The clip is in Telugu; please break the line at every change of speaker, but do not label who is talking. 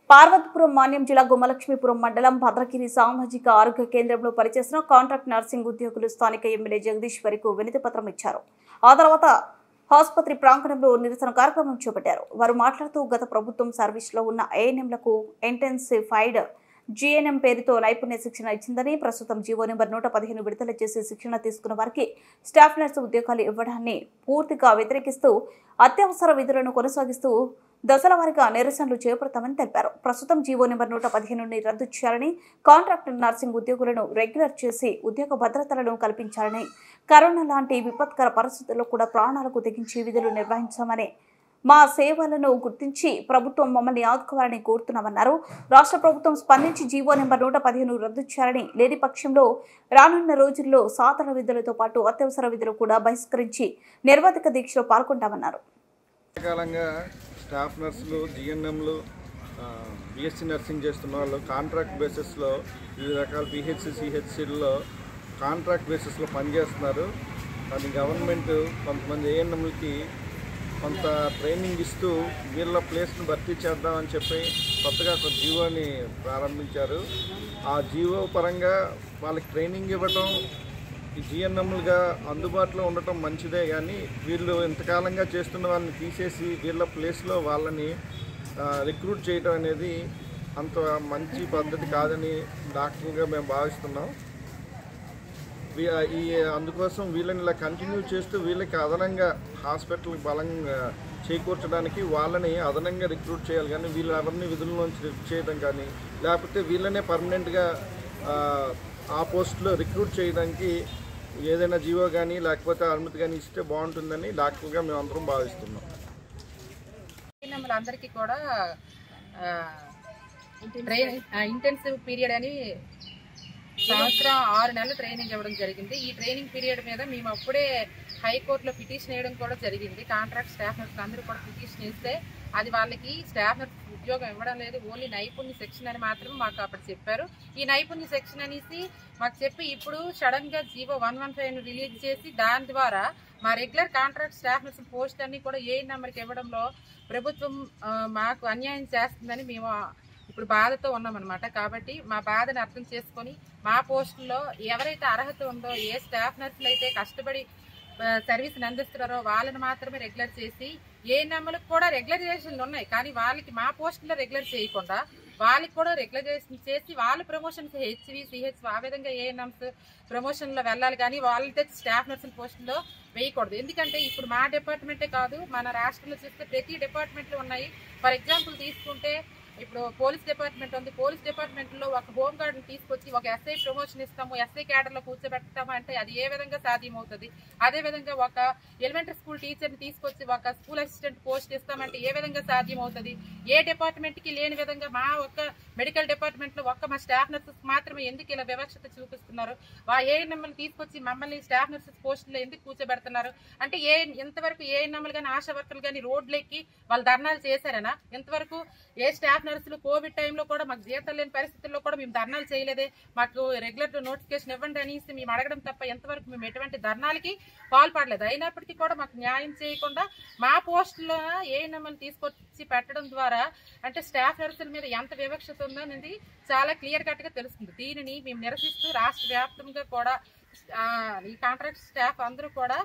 పార్వతీపురం మాన్యం జిల్లా గుమ్మలక్ష్మీపురం మండలం భద్రగిరి సామాజిక ఆరోగ్య కేంద్రంలో పనిచేసిన కాంట్రాక్ట్ నర్సింగ్ ఉద్యోగులు స్థానిక ఎమ్మెల్యే జగదీశ్వరికి వినతి పత్రం ఇచ్చారు. ఆ తర్వాత ఆసుపత్రి ప్రాంగణంలో నిరసన కార్యక్రమం చేపట్టారు. వారు మాట్లాడుతూ గత ప్రభుత్వం సర్వీస్లో ఉన్న ఏఎన్ఎంలకు ఇంటెన్సిఫైడ్ జీఎన్ఎం పేరుతో నైపుణ్య శిక్షణ ఇచ్చిందని, ప్రస్తుతం జీవో నెంబర్ 115 విడుదల చేసి శిక్షణ తీసుకున్న వారికి స్టాఫ్ నర్సు ఉద్యోగాలు ఇవ్వడాన్ని పూర్తిగా వ్యతిరేకిస్తూ అత్యవసర విధులను కొనసాగిస్తూ దశల వారీగా నిరసనలు చేపడతామని తెలిపారు. ప్రస్తుతం జీవో నెంబర్ 115ని రద్దు చేయాలని, కాంట్రాక్ట్ నర్సింగ్ ఉద్యోగులను రెగ్యులర్ చేసి ఉద్యోగ భద్రతలను కల్పించాలని, కరోనా లాంటి విపత్కర పరిస్థితుల్లో కూడా ప్రాణాలకు తెగించి విధులు నిర్వహించామని, మా సేవలను గుర్తించి ప్రభుత్వం మమ్మల్ని ఆదుకోవాలని కోరుతున్నామన్నారు. రాష్ట్ర ప్రభుత్వం స్పందించి జీవో నెంబర్ 115 రద్దు చేయాలని, లేని పక్షంలో రానున్న రోజుల్లో సాధారణ విధులతో పాటు అత్యవసర విధులు కూడా బహిష్కరించి నిర్వాధిక దీక్షలో పాల్గొంటామన్నారు.
స్టాఫ్ నర్సులు, జిఎన్ఎంలు, బిఎస్సీ నర్సింగ్ చేస్తున్న వాళ్ళు కాంట్రాక్ట్ బేసిస్లో వివిధ రకాల పిహెచ్సి, సిహెచ్సిల్లో కాంట్రాక్ట్ బేసిస్లో పనిచేస్తున్నారు. కానీ గవర్నమెంట్ కొంతమంది ఏఎన్ఎంలకి కొంత ట్రైనింగ్ ఇస్తూ వీళ్ళ ప్లేస్ను భర్తీ చేద్దామని చెప్పి కొత్తగా ఒక జీవోని ప్రారంభించారు. ఆ జీవో పరంగా వాళ్ళకి ట్రైనింగ్ ఇవ్వటం, ఈ జిఎన్ఎంలుగా అందుబాటులో ఉండటం మంచిదే, కానీ వీళ్ళు ఇంతకాలంగా చేస్తున్న వాళ్ళని తీసేసి వీళ్ళ ప్లేస్లో వాళ్ళని రిక్రూట్ చేయడం అనేది అంత మంచి పద్ధతి కాదని డాక్టర్గా మేము భావిస్తున్నాం. అందుకోసం వీళ్ళని ఇలా కంటిన్యూ చేస్తూ వీళ్ళకి అదనంగా హాస్పిటల్కి బలంగా చేకూర్చడానికి వాళ్ళని అదనంగా రిక్రూట్ చేయాలి, కానీ వీళ్ళు ఎవరిని విధుల్లోంచి రిక్రూట్ చేయడం కానీ లేకపోతే వీళ్ళనే పర్మనెంట్గా ఆ పోస్టులో రిక్రూట్ చేయడానికి ఏదైనా జీవో కానీ లేకపోతే అనుమతి కానీ ఇస్తే బాగుంటుందని డాక్టర్గా మేము అందరం భావిస్తున్నాం.
అందరికీ కూడా ఇంటెన్సివ్ పీరియడ్ అని సంవత్సరం 6 నెలలు ట్రైనింగ్ ఇవ్వడం జరిగింది. ఈ ట్రైనింగ్ పీరియడ్ మీద మేము అప్పుడే హైకోర్టులో పిటిషన్ వేయడం కూడా జరిగింది. కాంట్రాక్ట్ స్టాఫ్ నర్స్ అందరూ కూడా పిటిషన్ వేస్తే అది వాళ్ళకి స్టాఫ్ నర్స్ ఉద్యోగం ఇవ్వడం లేదు, ఓన్లీ నైపుణ్య శిక్షణ అని మాత్రమే మాకు అప్పుడు చెప్పారు. ఈ నైపుణ్య శిక్షణ అనేసి మాకు చెప్పి ఇప్పుడు సడన్గా జీవో 115 రిలీజ్ చేసి దాని ద్వారా మా regular contract staff nurse post అన్ని కూడా ఏ నెంబర్కి ఇవ్వడంలో ప్రభుత్వం మాకు అన్యాయం చేస్తుందని మేము ఇప్పుడు బాధతో ఉన్నామన్నమాట. కాబట్టి మా బాధను అర్థం చేసుకొని మా పోస్టుల్లో ఎవరైతే అర్హత ఉందో, ఏ స్టాఫ్ నర్సులు అయితే కష్టపడి సర్వీస్ని అందిస్తున్నారో వాళ్ళని మాత్రమే రెగ్యులర్ చేసి, ఏ నెంబర్లకు కూడా రెగ్యులరైజేషన్లు ఉన్నాయి కానీ వాళ్ళకి మా పోస్టులో రెగ్యులర్ చేయకుండా వాళ్ళకి కూడా రెగ్యులరైజేషన్ చేసి వాళ్ళు ప్రమోషన్స్ హెచ్వి, సిహెచ్ ఆ విధంగా ఏఎన్ఎంస్ ప్రమోషన్లో వెళ్ళాలి, కానీ వాళ్ళతో స్టాఫ్ నర్సుల పోస్టులో వేయకూడదు. ఎందుకంటే ఇప్పుడు మా డిపార్ట్మెంటే కాదు, మన రాష్ట్రంలో చూస్తే ప్రతి డిపార్ట్మెంట్లో ఉన్నాయి. ఫర్ ఎగ్జాంపుల్ తీసుకుంటే ఇప్పుడు పోలీస్ డిపార్ట్మెంట్ ఉంది. పోలీస్ డిపార్ట్మెంట్లో ఒక హోమ్ గార్డ్ని తీసుకొచ్చి ఒక ఎస్ఐ ప్రమోషన్ ఇస్తాము, ఎస్ఐ క్యాడర్లో కూర్చోబెడతాము అంటే అది ఏ విధంగా సాధ్యమవుతుంది? అదేవిధంగా ఒక ఎలిమెంటరీ స్కూల్ టీచర్ని తీసుకొచ్చి ఒక స్కూల్ అసిస్టెంట్ పోస్ట్ ఇస్తామంటే ఏ విధంగా సాధ్యమవుతుంది? ఏ డిపార్ట్మెంట్కి లేని విధంగా మా ఒక్క మెడికల్ డిపార్ట్మెంట్లో మా స్టాఫ్ నర్సెస్ మాత్రమే ఎందుకు ఇలా వివక్షత చూపిస్తున్నారు? ఏఎన్ఎంలు తీసుకొచ్చి మమ్మల్ని స్టాఫ్ నర్సెస్ పోస్టులో ఎందుకు కూర్చోబెడుతున్నారు? అంటే ఇంతవరకు ఏఎన్ఎంలు కానీ ఆశా వర్కర్లు కానీ రోడ్లెక్కి వాళ్ళు ధర్నాలు చేశారనా? ఇంతవరకు ఏ స్టాఫ్ నర్సులు కోవిడ్ టైంలో కూడా మాకు జీతాలు లేని పరిస్థితుల్లో కూడా మేము ధర్నాలు చేయలేదే. మాకు రెగ్యులర్ నోటిఫికేషన్ ఇవ్వండి అనేసి మేము అడగడం తప్ప ఎంతవరకు మేము ఎటువంటి ధర్నాలకి పాల్పడలేదు. అయినప్పటికీ కూడా మాకు న్యాయం చేయకుండా మా పోస్టులో ఏఎన్ఎంని తీసుకొచ్చి పెట్టడం ద్వారా అంటే స్టాఫ్ నర్సుల మీద ఎంత వివక్షత ఉందో అనేది చాలా క్లియర్ కట్గా తెలుస్తుంది. దీనిని మేము నిరసిస్తూ రాష్ట్ర వ్యాప్తంగా కూడా ఈ కాంట్రాక్ట్ స్టాఫ్ అందరూ కూడా